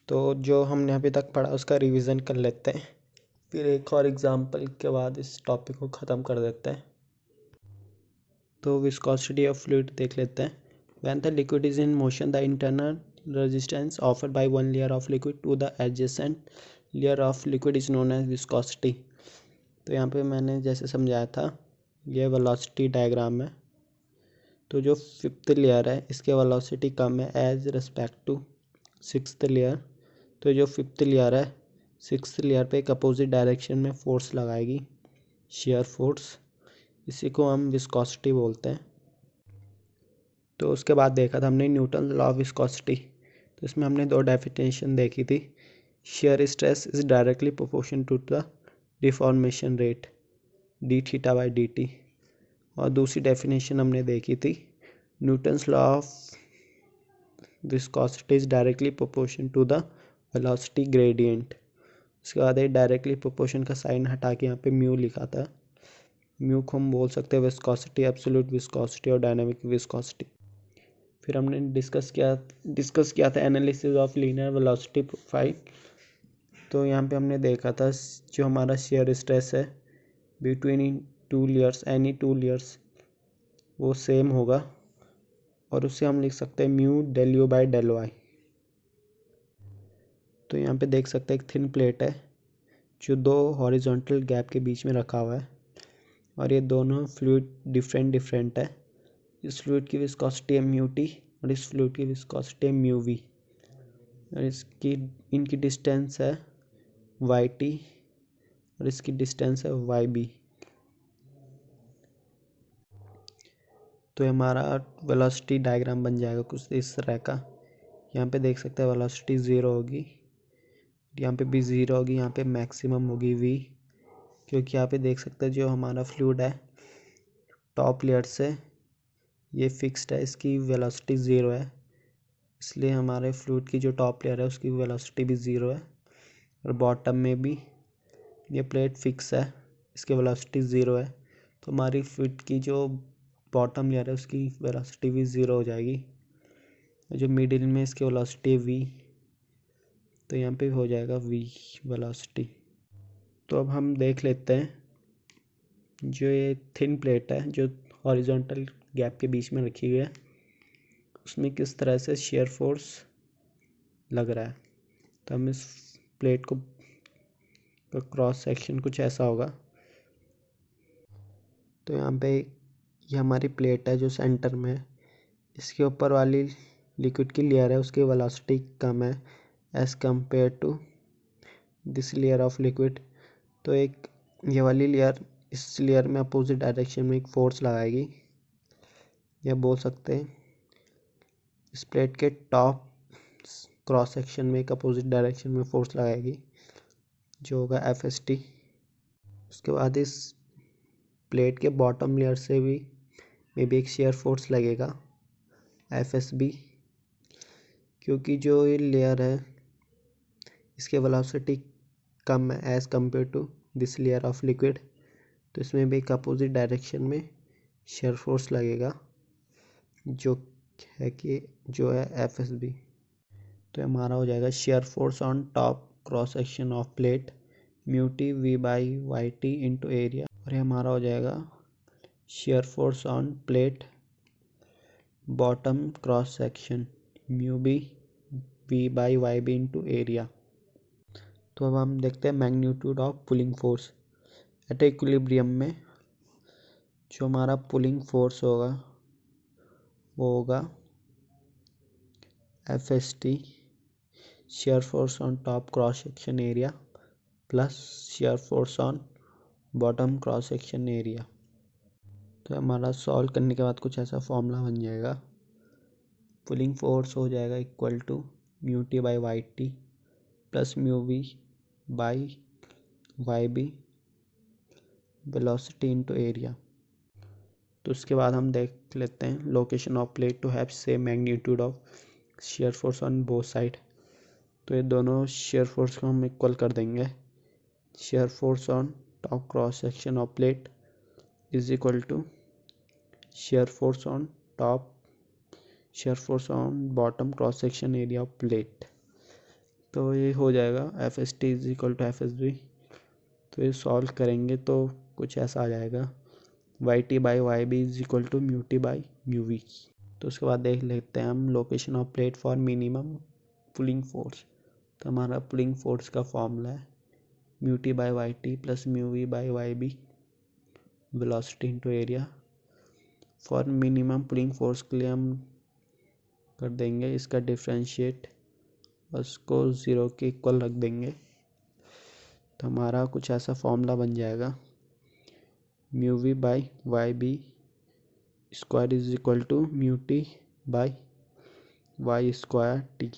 तो जो हमने अभी तक पढ़ा उसका रिवीजन कर लेते हैं, फिर एक और एग्जांपल के बाद इस टॉपिक को ख़त्म कर देते हैं। तो विस्कोसिटी ऑफ फ्लूइड देख लेते हैं। When the liquid is in motion the internal resistance offered by one layer of liquid to the adjacent layer of liquid is known as viscosity. तो यहाँ पे मैंने जैसे समझाया था, ये वेलोसिटी डायग्राम है। तो जो फिफ्थ लेयर है इसके वेलोसिटी कम है as respect to sixth layer. तो जो फिफ्थ लेयर है सिक्स्थ लेयर पे एक अपोजिट डायरेक्शन में फोर्स लगाएगी, शेयर फोर्स, इसी को हम विस्कोसिटी बोलते हैं। तो उसके बाद देखा था हमने न्यूटन लॉ ऑफ विस्कोसिटी। तो इसमें हमने दो डेफिनेशन देखी थी। Shear stress is directly proportion to the deformation rate d theta by d t. और दूसरी डेफिनेशन हमने देखी थी Newton's law of viscosity is directly proportion to the velocity gradient. उसके बाद ये डायरेक्टली प्रोपोर्शन का साइन हटा के यहाँ पे म्यू लिखा था। म्यू को हम बोल सकते हैं विस्कोसिटी, एब्सोल्यूट विस्कोसिटी और डायनामिक विस्कोसिटी। फिर हमने डिस्कस किया था analysis of linear velocity profile. तो यहाँ पे हमने देखा था जो हमारा शेयर स्ट्रेस है between two layers, any two layers, वो सेम होगा और उससे हम लिख सकते हैं mu del u by del y. तो यहाँ पे देख सकते हैं एक थिन प्लेट है जो दो हॉरिजॉन्टल गैप के बीच में रखा हुआ है और ये दोनों फ्लूइड डिफरेंट है। इस फ्लूइड की विस्कोसिटी है म्यू टी और इस फ्लूइड की विस्कोसिटी है म्यू वी और इनकी डिस्टेंस है वाई टी और इसकी डिस्टेंस है वाई बी। तो हमारा वेलोसिटी डायग्राम बन जाएगा कुछ इस तरह का। यहाँ पे देख सकते हैं वेलोसिटी ज़ीरो होगी, यहाँ पे भी ज़ीरो होगी, यहाँ पे मैक्सिमम होगी वी, क्योंकि यहाँ पे देख सकते हैं जो हमारा फ्लूइड है टॉप लेयर से ये फिक्स्ड है, इसकी वेलोसिटी ज़ीरो है, इसलिए हमारे फ्लूइड की जो टॉप लेयर है उसकी वेलोसिटी भी ज़ीरो है। और बॉटम में भी ये प्लेट फिक्स है, इसकी वेलोसिटी ज़ीरो है, तो हमारी फ्लूइड की जो बॉटम लेयर है उसकी वेलोसिटी भी ज़ीरो हो जाएगी। जो मिडिल में इसकी वेलोसिटी वी, तो यहाँ पे हो जाएगा वी वेलोसिटी। तो अब हम देख लेते हैं जो ये थिन प्लेट है जो हॉरिजॉन्टल गैप के बीच में रखी हुई है उसमें किस तरह से शेयर फोर्स लग रहा है। तो हम इस प्लेट को क्रॉस सेक्शन कुछ ऐसा होगा। तो यहाँ पे ये हमारी प्लेट है जो सेंटर में है, इसके ऊपर वाली लिक्विड की लेयर है उसकी वेलोसिटी कम है as compare to this layer of liquid. तो एक ये वाली लेयर इस लेयर में अपोजिट डायरेक्शन में एक फोर्स लगाएगी, या बोल सकते हैं इस प्लेट के टॉप क्रॉस सेक्शन में एक अपोजिट डायरेक्शन में फोर्स लगाएगी जो होगा एफ एस टी। उसके बाद इस प्लेट के बॉटम लेयर से भी मे बी एक शेयर फोर्स लगेगा एफ एस बी, क्योंकि जो ये लेयर है इसके वेलोसिटी कम है as compare to this layer of liquid, तो इसमें भी एक अपोजिट डायरेक्शन में शेयर फोर्स लगेगा जो है कि जो है एफ एस बी। तो हमारा हो जाएगा shear force on top cross section of plate mu t v by y t into area, और ये हमारा हो जाएगा shear force on plate bottom cross section mu b v by y b into area. तो अब हम देखते हैं magnitude of pulling force at equilibrium में। जो हमारा पुलिंग फोर्स होगा वो होगा F S T shear force on top cross section area plus share force on bottom cross section area. तो हमारा सॉल्व करने के बाद कुछ ऐसा फॉर्मूला बन जाएगा। पुलिंग फोर्स हो जाएगा equal to mu t by y t plus mu v by y b velocity into area. तो उसके बाद हम देख लेते हैं location of plate to have same magnitude of shear force on both side. तो ये दोनों शेयर फोर्स को हम इक्वल कर देंगे। Shear force on top cross section of plate is equal to shear force on bottom cross section area of plate. तो ये हो जाएगा F S T is equal to F S B. तो ये सॉल्व करेंगे तो कुछ ऐसा आ जाएगा, y t by y b is equal to mu t by mu v. तो उसके बाद देख लेते हैं हम location of plate for minimum pulling force. तो हमारा पुलिंग फोर्स का फॉर्मूला है mu t by y t plus mu v by y b velocity into area. For minimum pulling force के लिए हम कर देंगे इसका डिफ्रेंशिएट, उसको 0 के इक्वल रख देंगे। तो हमारा कुछ ऐसा फॉर्मूला बन जाएगा mu v by y b square is equal to mu t by y square t.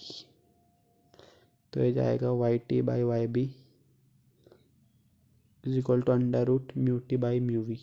तो ये जाएगा y t by y b is equal to under root mu t by mu we.